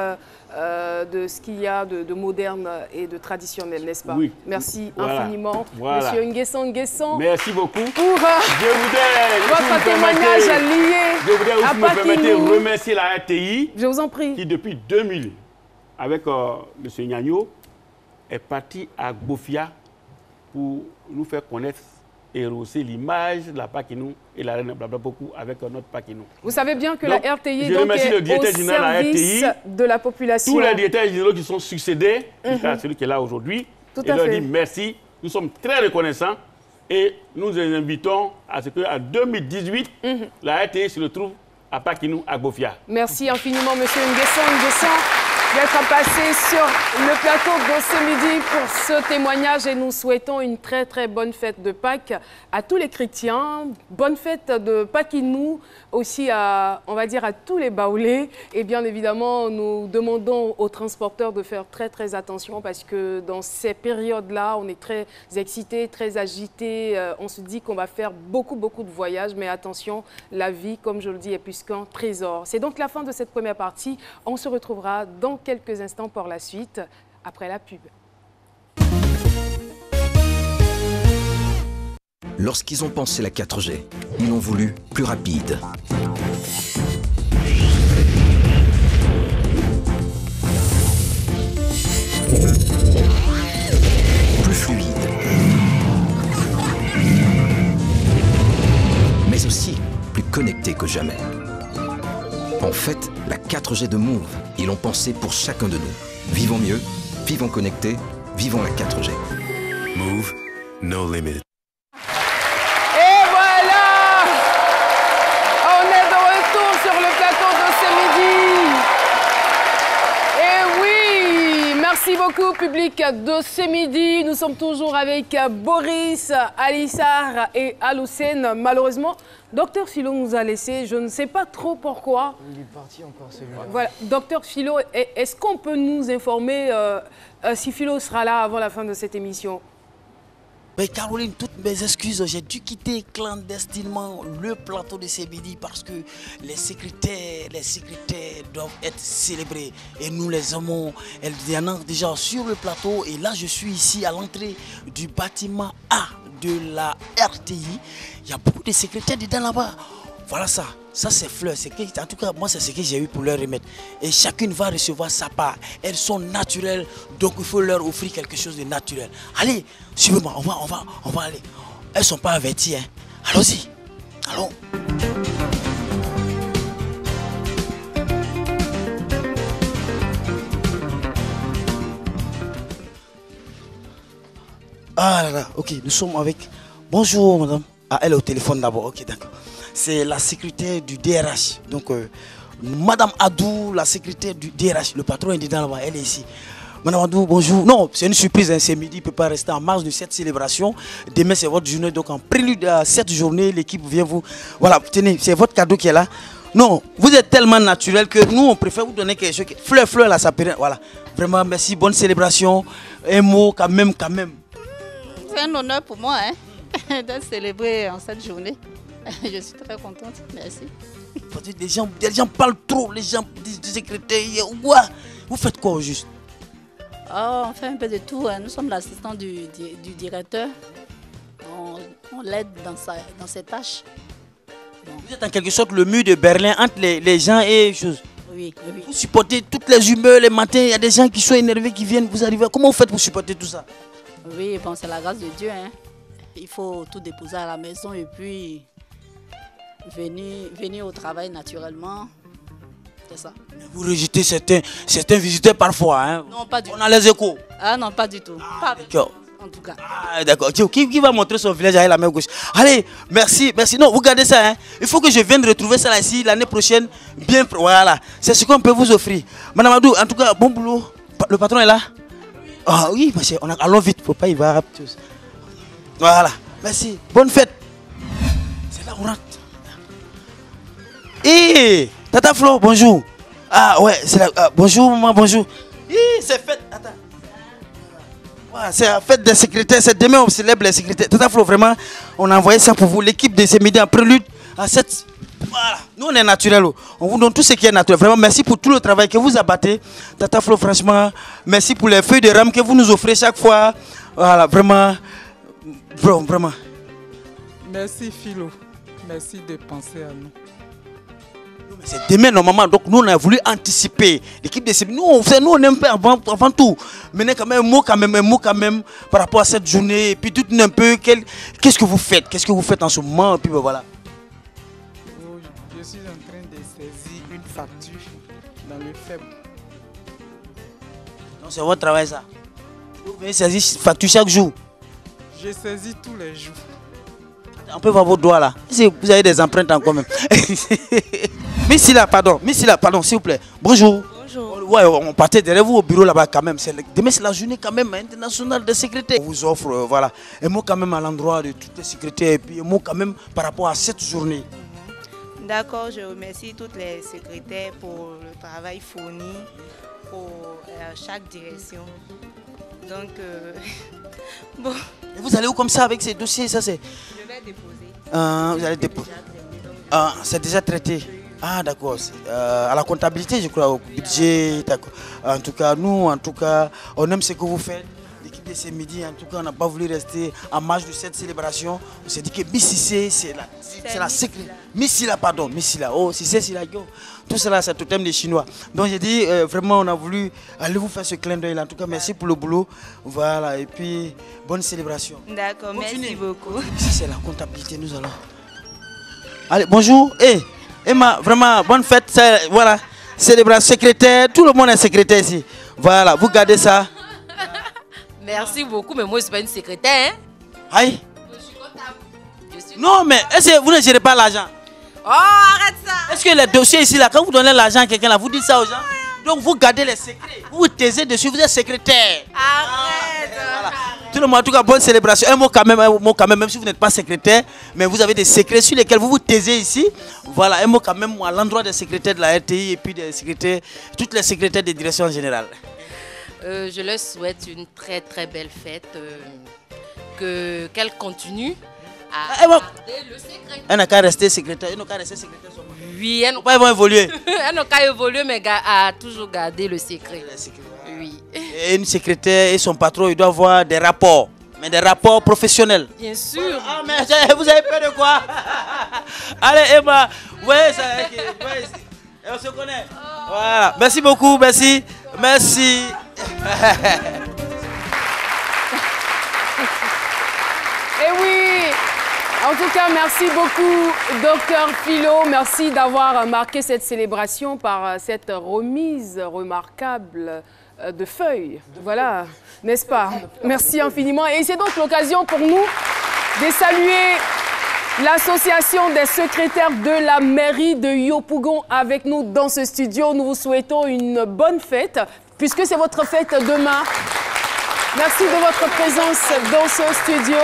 de ce qu'il y a de moderne et de traditionnel, n'est-ce pas? Merci infiniment, Monsieur Nguessan. Merci beaucoup. Pour votre témoignage lié je voudrais aussi me permettre de remercier la RTI. Je vous en prie. Qui depuis 2000, avec M. Nyagno, est parti à Bofia pour nous faire connaître et rehausser l'image de la Pakinou et la reine beaucoup avec notre Pakinou. Vous savez bien que donc, la RTI donc, est au service de la population. Tous les directeurs généraux qui sont succédés, jusqu'à celui qui est là aujourd'hui, et leur dit merci. Nous sommes très reconnaissants et nous les invitons à ce qu'en 2018, la RTI se retrouve à Pakinou, à Gofia. Merci infiniment, monsieur Nguessan, d'être passé sur le plateau de ce midi pour ce témoignage et nous souhaitons une très très bonne fête de Pâques à tous les chrétiens, bonne fête de Pakinou aussi on va dire à tous les Baoulés et bien évidemment nous demandons aux transporteurs de faire très très attention parce que dans ces périodes-là on est très excités, très agités, on se dit qu'on va faire beaucoup de voyages mais attention, la vie comme je le dis est plus qu'un trésor. C'est donc la fin de cette première partie, on se retrouvera dans quelques instants pour la suite, après la pub. Lorsqu'ils ont pensé la 4G, ils l'ont voulu plus rapide. Plus fluide. Mais aussi plus connecté que jamais. En fait, la 4G de Move, ils l'ont pensé pour chacun de nous. Vivons mieux, vivons connectés, vivons la 4G. Move, no limit. Et voilà! On est de retour sur le plateau de ce midi. Et oui, merci beaucoup public de ce midi. Nous sommes toujours avec Boris, Alissar et Aloussène. Malheureusement, Docteur Philo nous a laissé, je ne sais pas trop pourquoi. Il est parti encore celui-là. Voilà, Docteur Philo, est-ce qu'on peut nous informer si Philo sera là avant la fin de cette émission? Mais Caroline, toutes mes excuses, j'ai dû quitter clandestinement le plateau de ce midi parce que les secrétaires doivent être célébrés. Et nous les aimons, il y en a déjà sur le plateau et là je suis ici à l'entrée du bâtiment A de la RTI. Il y a beaucoup de secrétaires dedans là-bas. Voilà ça. Ça c'est fleurs. En tout cas, moi c'est ce que j'ai eu pour leur remettre. Et chacune va recevoir sa part. Elles sont naturelles, donc il faut leur offrir quelque chose de naturel. Allez, suivez-moi, on va aller. Elles ne sont pas averties, hein. Allons-y. Allons. Ah là là, ok, nous sommes avec... Bonjour madame. Ah, elle est au téléphone d'abord, ok, d'accord. C'est la secrétaire du DRH. Donc, madame Adou, la secrétaire du DRH. Le patron est dedans là-bas, elle est ici. Madame Adou, bonjour. Non, c'est une surprise, hein, c'est midi, il ne peut pas rester en marge de cette célébration. Demain, c'est votre journée, donc en prélude à cette journée, l'équipe vient vous... Voilà, tenez, c'est votre cadeau qui est là. Non, vous êtes tellement naturel que nous, on préfère vous donner quelque chose. Fleur, là, ça peut rien. Voilà, vraiment, merci, bonne célébration. Un mot, quand même. C'est un honneur pour moi, hein, de célébrer en cette journée. Je suis très contente, merci. Les gens parlent trop, les gens disent des secrétaires. Vous faites quoi au juste? Oh, on fait un peu de tout. Nous sommes l'assistant du directeur. On l'aide dans ses tâches. Bon. Vous êtes en quelque sorte le mur de Berlin entre les gens et choses. Oui. Vous supportez toutes les humeurs, les matins, il y a des gens qui sont énervés, qui viennent, vous arrivez. Comment vous faites pour supporter tout ça? Oui, bon, c'est la grâce de Dieu. Hein. Il faut tout déposer à la maison et puis venir au travail naturellement. C'est ça. Mais vous rejetez certains visiteurs parfois, hein? Non, pas du tout. On a les échos. Ah non, pas du tout. Pas d'accord. En tout cas. Ah, d'accord. Qui va montrer son village avec la main gauche? Allez, merci. Non, vous gardez ça. Hein. Il faut que je vienne retrouver ça là ici l'année prochaine. Bien, voilà. C'est ce qu'on peut vous offrir. Madame Adou, en tout cas, bon boulot. Le patron est là? Ah oui, monsieur, allons vite. Faut pas y voir. Voilà. Merci. Bonne fête. C'est là où on rentre. Hé, Tata Flo, bonjour. Ah ouais, c'est là. Bonjour maman, bonjour. C'est fête. Attends. C'est la fête des secrétaires. C'est demain on célèbre les secrétaires. Tata Flo, vraiment, on a envoyé ça pour vous. L'équipe de ces midi en prélude à cette... Voilà. Nous, on est naturel. On vous donne tout ce qui est naturel. Vraiment, merci pour tout le travail que vous abattez. Tata Flo, franchement, merci pour les feuilles de rame que vous nous offrez chaque fois. Voilà, vraiment. Bro, vraiment. Merci Philo. Merci de penser à nous. C'est demain normalement, donc nous on a voulu anticiper. L'équipe de CB, nous on aime pas avant tout. Mais quand même un mot quand même par rapport à cette journée. Et puis dites-nous un peu qu'est-ce que vous faites en ce moment. Et puis ben, voilà. Je suis en train de saisir une facture dans le faible. Donc c'est votre travail ça. Vous venez saisir une facture chaque jour? Je saisis tous les jours. On peut voir vos doigts là. Si vous avez des empreintes encore même. Miss Silla, pardon, s'il vous plaît. Bonjour. Bonjour. Ouais, on partait derrière vous au bureau là-bas quand même. Demain, c'est la journée quand même internationale de sécurité. On vous offre, voilà, un mot quand même à l'endroit de toutes les sécurités et puis un mot quand même par rapport à cette journée. D'accord, je remercie toutes les secrétaires pour le travail fourni pour chaque direction. Donc, bon. Et vous allez où comme ça avec ces dossiers? Ça, c'est... Je vais déposer. Vous allez déposer. C'est déjà traité. Ah, d'accord. À la comptabilité, je crois, au budget. En tout cas, nous, on aime ce que vous faites. L'équipe de ce midi, en tout cas, on n'a pas voulu rester en marge de cette célébration. On s'est dit que Miss Cissé, c'est la sécurité. Miss Silla, pardon, Miss Silla. Oh, Cissé, Silla, tout cela, c'est tout thème des Chinois. Donc, j'ai dit, vraiment, on a voulu aller vous faire ce clin d'œil. En tout cas, merci pour le boulot. Voilà, et puis, bonne célébration. D'accord, merci beaucoup. Ici, c'est la comptabilité, nous allons. Allez, bonjour. Emma, vraiment, bonne fête. Voilà, célébration secrétaire. Tout le monde est secrétaire ici. Voilà, vous gardez ça. Merci beaucoup, mais moi, je ne suis pas une secrétaire. Aïe. Je suis comptable. Non, mais est-ce que vous ne gérez pas l'argent? Oh, arrête ça. Est-ce que les dossiers ici, là, quand vous donnez l'argent à quelqu'un, là, vous dites ça aux gens? Donc, vous gardez les secrets. Vous vous taisez dessus, vous êtes secrétaire. Arrête. Voilà. Tout le monde, en tout cas, bonne célébration. Un mot quand même, même si vous n'êtes pas secrétaire, mais vous avez des secrets sur lesquels vous vous taisez ici. Voilà, un mot quand même à l'endroit des secrétaires de la RTI et puis des secrétaires, toutes les secrétaires des directions générales. Je leur souhaite une très très belle fête, qu'elle continue à garder le secret. Elle n'a qu'à rester secrétaire, elle n'a qu'à rester secrétaire. Oui, elle n'a pas évoluer. Elle n'a qu'à évoluer, mais à toujours garder le secret. Oui. Et une secrétaire et son patron, ils doivent avoir des rapports, mais des rapports professionnels. Bien sûr. Ah, mais vous avez peur de quoi? Allez, Emma, ouais, on se connaît. Voilà, merci beaucoup, merci. Merci. Et oui, en tout cas, merci beaucoup, Docteur Philo. Merci d'avoir marqué cette célébration par cette remise remarquable de feuilles. Voilà, n'est-ce pas? Merci infiniment. Et c'est donc l'occasion pour nous de saluer l'association des secrétaires de la mairie de Yopougon avec nous dans ce studio. Nous vous souhaitons une bonne fête, puisque c'est votre fête demain. Merci de votre présence dans ce studio.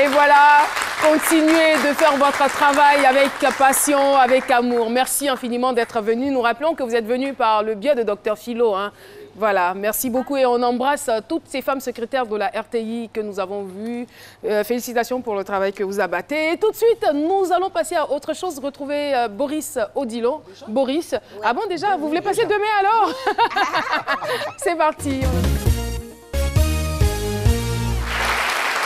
Et voilà, continuez de faire votre travail avec passion, avec amour. Merci infiniment d'être venu. Nous rappelons que vous êtes venu par le biais de Docteur Philo. Voilà, merci beaucoup et on embrasse toutes ces femmes secrétaires de la RTI que nous avons vues. Félicitations pour le travail que vous abattez. Et tout de suite, nous allons passer à autre chose, retrouver Boris Odilon. Boris, ah bon déjà, vous voulez passer demain alors? C'est parti.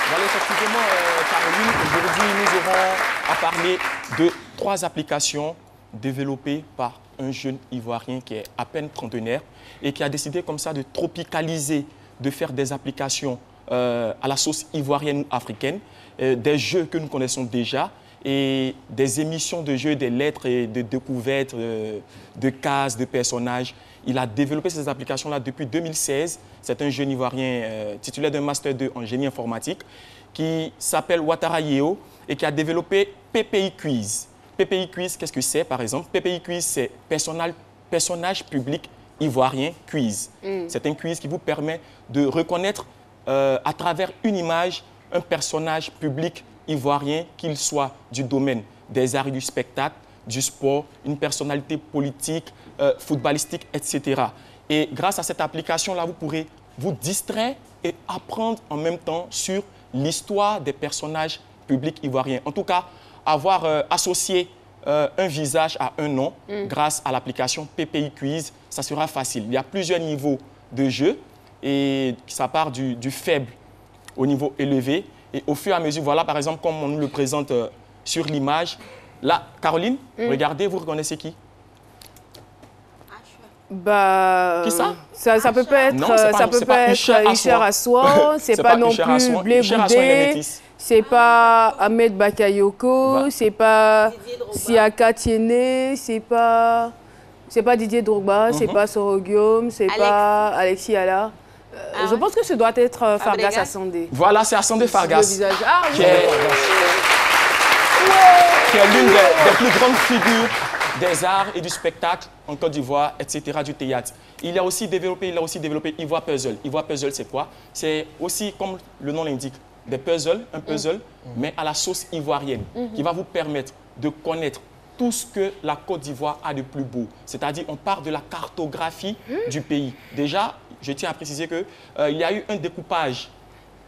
Voilà, effectivement, Caroline, aujourd'hui, nous aurons à parler de 3 applications développées par un jeune Ivoirien qui est à peine trentenaire et qui a décidé comme ça de tropicaliser, de faire des applications à la sauce ivoirienne ou africaine, des jeux que nous connaissons déjà et des émissions de jeux, des lettres et de découvertes, de cases, de personnages. Il a développé ces applications-là depuis 2016. C'est un jeune Ivoirien titulaire d'un Master 2 en génie informatique qui s'appelle Ouattara Yeo et qui a développé PPI Quiz. PPI Quiz, qu'est-ce que c'est par exemple? PPI Quiz, c'est personnage public ivoirien quiz. C'est un quiz qui vous permet de reconnaître à travers une image un personnage public ivoirien, qu'il soit du domaine des arts et du spectacle, du sport, une personnalité politique, footballistique, etc. Et grâce à cette application-là, vous pourrez vous distraire et apprendre en même temps sur l'histoire des personnages publics ivoiriens. En tout cas, avoir associé un visage à un nom grâce à l'application PPI Quiz, ça sera facile. Il y a plusieurs niveaux de jeu et ça part du faible au niveau élevé. Et au fur et à mesure, voilà par exemple comme on nous le présente sur l'image. Là, Caroline, regardez, vous reconnaissez qui? Bah, qui ça? Ça peut pas être Isher Assoir, c'est pas non plus Blé Boudé, c'est pas Ahmed Bakayoko, c'est pas Siaka Tiene, c'est pas Didier Drogba, c'est pas Sorogium, c'est pas Alexis Ala. Je pense que ce doit être Fargas Assandé. Voilà, c'est Assandé Fargas. Ah, qui est l'une des plus grandes figures des arts et du spectacle en Côte d'Ivoire, etc., du théâtre. Il a aussi développé Ivoire Puzzle. Ivoire Puzzle, c'est quoi? C'est aussi, comme le nom l'indique, des puzzles, un puzzle, mais à la sauce ivoirienne, qui va vous permettre de connaître tout ce que la Côte d'Ivoire a de plus beau. C'est-à-dire, on part de la cartographie du pays. Déjà, je tiens à préciser qu'il y a eu un découpage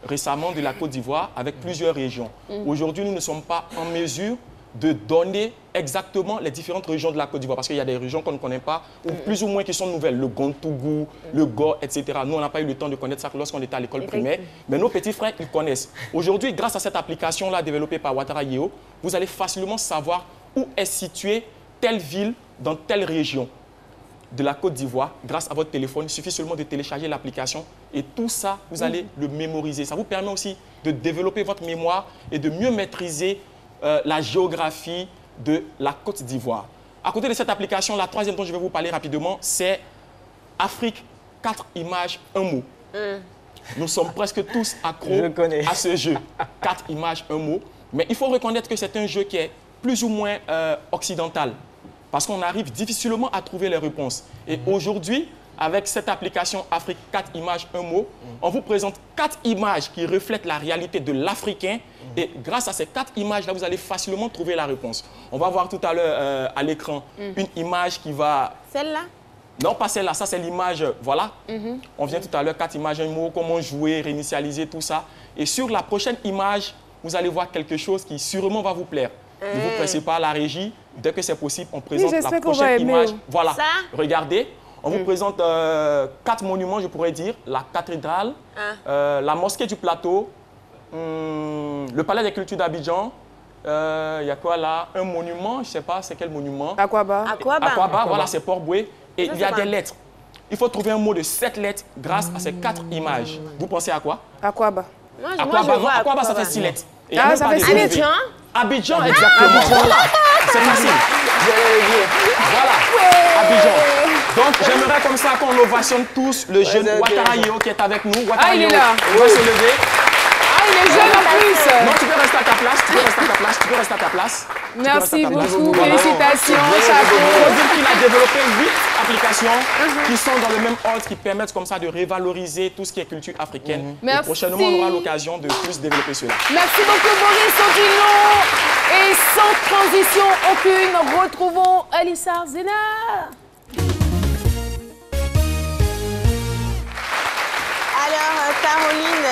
récemment de la Côte d'Ivoire avec plusieurs régions. Aujourd'hui, nous ne sommes pas en mesure de donner exactement les différentes régions de la Côte d'Ivoire, parce qu'il y a des régions qu'on ne connaît pas, ou plus ou moins qui sont nouvelles, le Gontougou, le Go, etc. Nous, on n'a pas eu le temps de connaître ça lorsqu'on était à l'école primaire, mais nos petits frères, ils connaissent. Aujourd'hui, grâce à cette application-là développée par Ouattara Yeo, vous allez facilement savoir où est située telle ville dans telle région de la Côte d'Ivoire. Grâce à votre téléphone, il suffit seulement de télécharger l'application et tout ça, vous allez le mémoriser. Ça vous permet aussi de développer votre mémoire et de mieux maîtriser la géographie de la Côte d'Ivoire. À côté de cette application, la troisième dont je vais vous parler rapidement, c'est Afrique 4 images, 1 mot. Nous sommes presque tous accros à ce jeu. 4 images, 1 mot. Mais il faut reconnaître que c'est un jeu qui est plus ou moins occidental, parce qu'on arrive difficilement à trouver les réponses. Et aujourd'hui, avec cette application Afrique 4 images, 1 mot, on vous présente 4 images qui reflètent la réalité de l'Africain. Et grâce à ces 4 images-là, vous allez facilement trouver la réponse. On va voir tout à l'heure à l'écran une image qui va... Celle-là? Non, pas celle-là. Ça, c'est l'image, voilà. On vient tout à l'heure, 4 images, 1 mot, comment jouer, réinitialiser, tout ça. Et sur la prochaine image, vous allez voir quelque chose qui sûrement va vous plaire. Ne vous pressez pas, la régie. Dès que c'est possible, on présente la prochaine image. Voilà, regardez. On vous présente 4 monuments, je pourrais dire. La cathédrale, la mosquée du plateau, le palais des cultures d'Abidjan. Il y a quoi là? Un monument, je ne sais pas, c'est quel monument? Aquaba. Aquaba, voilà, c'est Port-Boué. Et il y a des lettres. Il faut trouver un mot de 7 lettres grâce à ces 4 images. Vous pensez à quoi? Aquaba. Aquaba, ça fait 6 lettres. Ça fait 6 lettres. Abidjan, exactement. Voilà, c'est facile. Voilà, Abidjan. Donc, j'aimerais comme ça qu'on ovationne tous le jeune Ouattara Yeo qui est avec nous. Ouattara Yeo, on va se lever. Il est jeune en plus. Non, tu peux rester à ta place, tu peux rester à ta place. Merci beaucoup, félicitations, chapeau. Il faut dire qu'il a développé 8 applications qui sont dans le même ordre, qui permettent comme ça de revaloriser tout ce qui est culture africaine. Et prochainement, on aura l'occasion de plus développer cela. Merci beaucoup, Boris Sotino. Et sans transition aucune, retrouvons Alissa Zena. Alors, Caroline,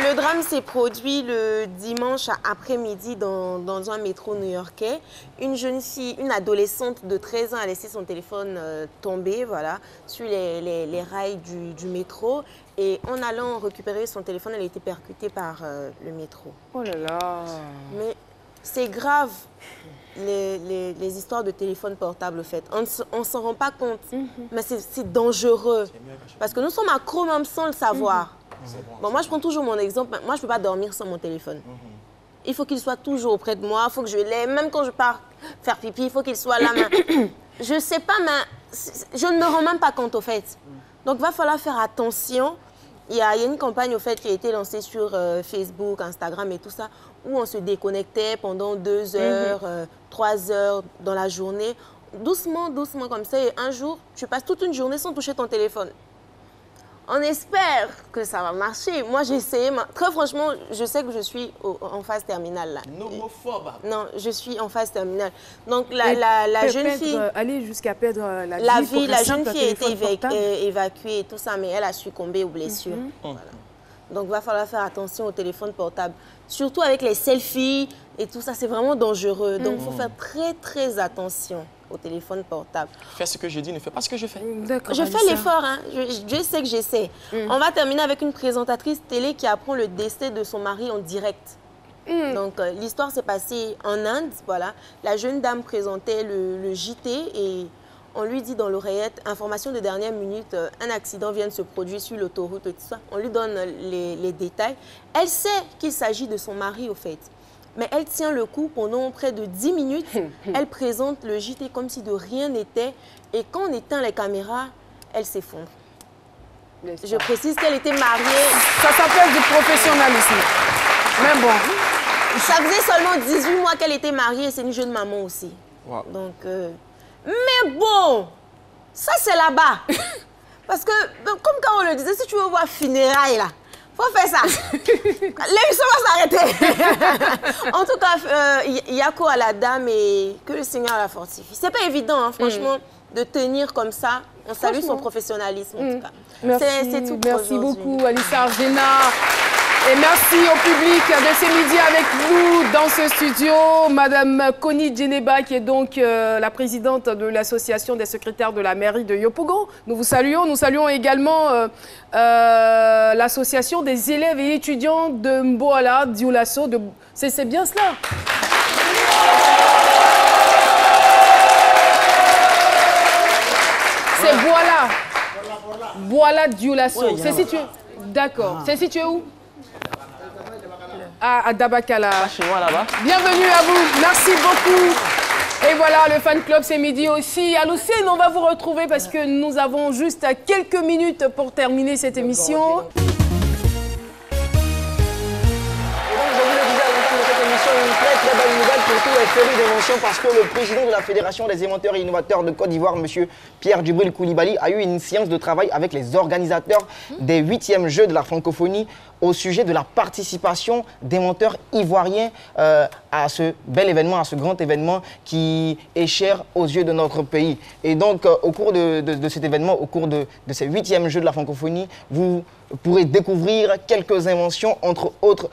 le drame s'est produit le dimanche après-midi dans un métro new-yorkais. Une jeune fille, une adolescente de 13 ans a laissé son téléphone tomber, voilà, sur les rails du métro. Et en allant récupérer son téléphone, elle a été percutée par le métro. Oh là là. Mais c'est grave. Les histoires de téléphone portable, en fait. On ne s'en rend pas compte, mais c'est dangereux. Parce que nous sommes accros même sans le savoir. Bon, moi, je prends toujours mon exemple. Moi, je ne peux pas dormir sans mon téléphone. Il faut qu'il soit toujours auprès de moi. Il faut que je l'aie. Même quand je pars faire pipi, il faut qu'il soit là. Je ne sais pas, mais je ne me rends même pas compte, au fait. Donc, il va falloir faire attention. Il y a une campagne, au fait, qui a été lancée sur Facebook, Instagram et tout ça, où on se déconnectait pendant 2 heures, 3 heures dans la journée. Doucement, doucement comme ça. Et un jour, tu passes toute une journée sans toucher ton téléphone. On espère que ça va marcher. Moi, j'ai essayé. Très franchement, je sais que je suis en phase terminale. Là. Nomophobe. Non, je suis en phase terminale. Donc, la jeune fille... Aller jusqu'à perdre la vie. La jeune fille a été évacuée et tout ça, mais elle a succombé aux blessures. Voilà. Donc, il va falloir faire attention au téléphone portable. Surtout avec les selfies et tout ça, c'est vraiment dangereux. Donc, il faut faire très, très attention au téléphone portable. Fais ce que je dis, ne fais pas ce que je fais. Je fais l'effort, hein. Je sais que j'essaie. On va terminer avec une présentatrice télé qui apprend le décès de son mari en direct. Donc, l'histoire s'est passée en Inde, voilà. La jeune dame présentait le JT et on lui dit dans l'oreillette, information de dernière minute, un accident vient de se produire sur l'autoroute et tout ça. On lui donne les détails. Elle sait qu'il s'agit de son mari, au fait. Mais elle tient le coup pendant près de 10 minutes. Elle présente le JT comme si de rien n'était. Et quand on éteint les caméras, elle s'effondre. Je précise qu'elle était mariée. Ça s'appelle du professionnalisme. Mais bon. Ça faisait seulement 18 mois qu'elle était mariée. C'est une jeune maman aussi. Wow. Donc, mais bon, ça c'est là-bas. Parce que, comme quand on le disait, si tu veux voir funérailles là, faut faire ça. L'émission va s'arrêter. En tout cas, Yako à la dame et que le Seigneur la fortifie. C'est pas évident, hein, franchement, de tenir comme ça. On salue son professionnalisme, en tout cas. Merci, tout merci beaucoup, Alissa Argena. Et merci au public de ce midi avec vous dans ce studio. Madame Koni Djeneba, qui est donc la présidente de l'association des secrétaires de la mairie de Yopougon. Nous vous saluons. Nous saluons également l'association des élèves et étudiants de Mboala, Dioulasso. C'est bien cela. C'est Boala Dioulasso. Ouais, c'est situé. D'accord. C'est situé où? À Dabakala. Chez moi là-bas. Bienvenue à vous. Merci beaucoup. Et voilà, le fan club, c'est midi aussi. À Lucène, on va vous retrouver parce que nous avons juste quelques minutes pour terminer cette émission. Une très bonne nouvelle pour tous les férus d'invention parce que le président de la Fédération des inventeurs et innovateurs de Côte d'Ivoire, M. Pierre Djibril Koulibaly, a eu une séance de travail avec les organisateurs des 8e Jeux de la francophonie au sujet de la participation d'inventeurs ivoiriens à ce bel événement, à ce grand événement qui est cher aux yeux de notre pays. Et donc, au cours de cet événement, au cours de ces 8e Jeux de la francophonie, vous pourrez découvrir quelques inventions, entre autres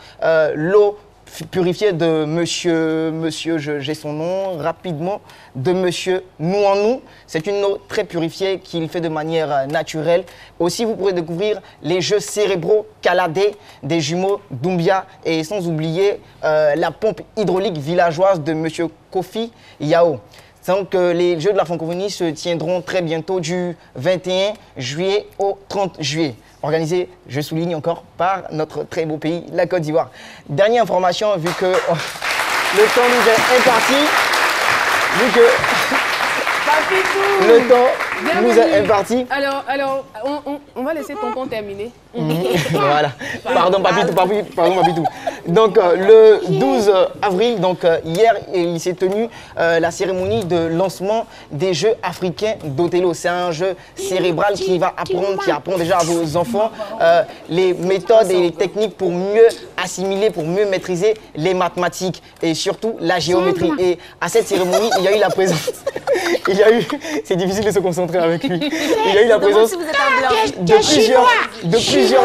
l'eau purifié de monsieur, j'ai son nom rapidement, de monsieur Nouanou. C'est une eau très purifiée qu'il fait de manière naturelle. Aussi, vous pourrez découvrir les jeux cérébraux Caladé des jumeaux Doumbia et sans oublier la pompe hydraulique villageoise de monsieur Kofi Yao. Donc, les Jeux de la francophonie se tiendront très bientôt du 21 juillet au 30 juillet. Organisé, je souligne encore, par notre très beau pays, la Côte d'Ivoire. Dernière information, vu que le temps nous est imparti, vu que le temps nous est imparti. Alors on va laisser tonton terminer. Voilà. Pardon, Papitou. Donc, le 12 avril, donc hier, il s'est tenu la cérémonie de lancement des Jeux africains d'Othello. C'est un jeu cérébral qui apprend déjà à vos enfants les méthodes et les techniques pour mieux assimiler, pour mieux maîtriser les mathématiques et surtout la géométrie. Et à cette cérémonie, il y a eu la présence. C'est difficile de se concentrer avec lui. Il y a eu la présence de plusieurs.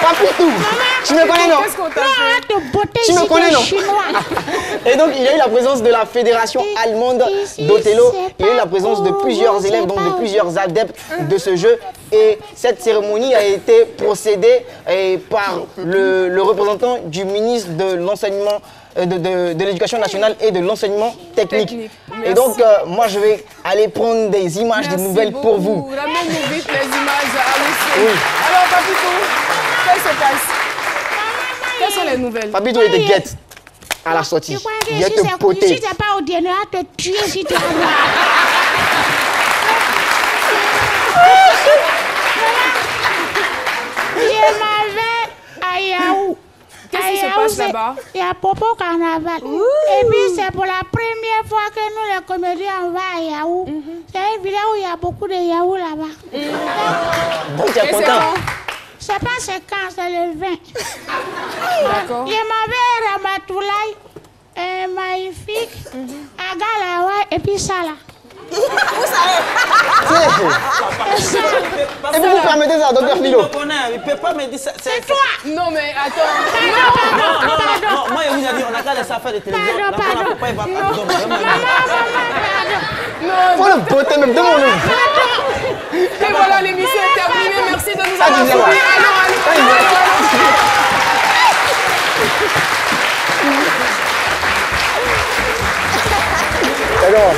Papitou, tu me connais, non? Tu me connais, non? Et donc, il y a eu la présence de la Fédération allemande d'Othello. Il y a eu la présence de plusieurs élèves, donc de plusieurs adeptes de ce jeu. Et cette cérémonie a été procédée par le représentant du ministre de l'enseignement, de l'éducation nationale et de l'enseignement technique. Et donc, moi, je vais aller prendre des images, des nouvelles pour vous. Ramène-nous vite les images à Lucie. Oui. Alors, Papito, qu'est-ce qui se passe? Quelles sont les nouvelles? Papito était guette à la sortie. Il était poté. Si tu n'es pas au dîner, on va te tuer si tu as Je m'en vais à Yaou. Qu'est-ce qui se passe là-bas? Il y a Popo Carnaval. Et puis c'est pour la première fois que nous les comédiens on va à Yaou. C'est une ville où il y a beaucoup de Yaou là-bas. Donc tu es content? C'est pas c'est quand, c'est le 20. D'accord. Je m'en vais à Ramatoulaye, magnifique, à Galawa et puis Sala. Et vous permettez ça, docteur Philo? Il ne peut pas me dire ça. C'est toi. Non, mais attends. Non, moi, il vous a dit, on a qu'à laisser faire de télévision. La papa, il va pas. Faut le botter même, demande-le. Et voilà, l'émission est terminée. Merci de nous avoir suivis. Alors,